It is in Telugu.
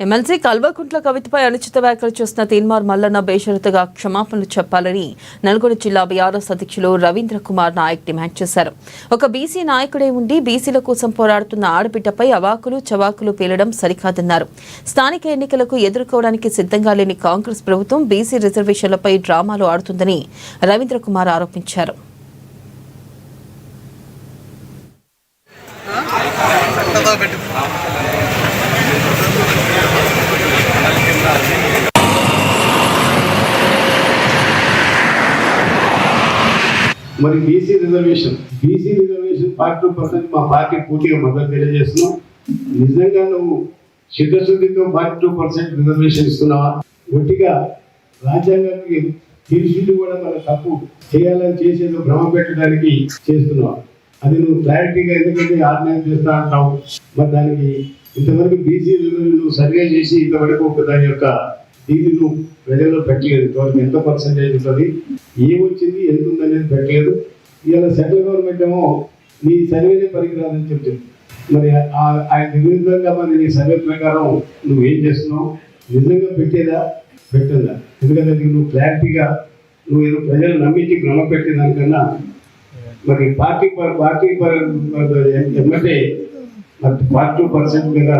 ఎమ్మెల్సీ కల్వకుంట్ల కవితపై అనుచిత వ్యాఖ్యలు చేసిన తీన్మార్ మల్లన్న బేషరతుగా క్షమాపణలు చెప్పాలని నల్గొండ జిల్లా బీఆర్ఎస్ అధ్యక్షులు రవీంద్ర కుమార్ నాయక్ డిమాండ్ చేశారు. ఒక బీసీ నాయకుడే ఉండి బీసీల కోసం పోరాడుతున్న ఆడబిడ్డపై అవాకులు చవాకులు పేలడం సరికాదన్నారు. స్థానిక ఎన్నికలకు ఎదుర్కోవడానికి సిద్ధంగా లేని కాంగ్రెస్ ప్రభుత్వం బీసీ రిజర్వేషన్లపై డ్రామాలు ఆడుతుందని రవీంద్ర కుమార్ ఆరోపించారు. మరి బీసీ రిజర్వేషన్ 42% మా పార్టీ పూర్తిగా మద్దతు తెలియజేస్తున్నాం. నిజంగా నువ్వు చిత్తశుద్ధితో 42% రిజర్వేషన్ ఇస్తున్నావా? గట్టిగా రాజ్యాంగానికి తెలిసింది కూడా మన తప్పు చేయాలని చేసేదో భ్రమ పెట్టడానికి చేస్తున్నావు. అది నువ్వు క్లారిటీగా ఎందుకంటే ఆర్గనైజ్ చేస్తా అంటావు. మరి దానికి ఇంతవరకు బీసీ రిజర్వేషన్ సర్వే చేసి ఇంతవరకు ఒక దాని యొక్క దీన్ని నువ్వు ప్రజల్లో పెట్టలేదు. ఇంతవరకు ఎంత పర్సెంటేజ్ ఉంటుంది, ఏమొచ్చింది, ఎంత ఉందనేది పెట్టలేదు. ఇవాళ సెంట్రల్ గవర్నమెంట్ ఏమో నీ సర్వేనే పనికిరాదని చెప్తుంది. మరి ఆయన నిర్విధంగా మరి నీ సర్వే ప్రకారం నువ్వు ఏం చేస్తున్నావు? నిజంగా పెట్టేదా పెట్టదా? ఎందుకంటే నువ్వు క్లారిటీగా నువ్వు ఏదో ప్రజలు నమ్మించి క్రమ పెట్టేదానికన్నా మరి పార్టీ ఎమ్మటే మరి 42% మీద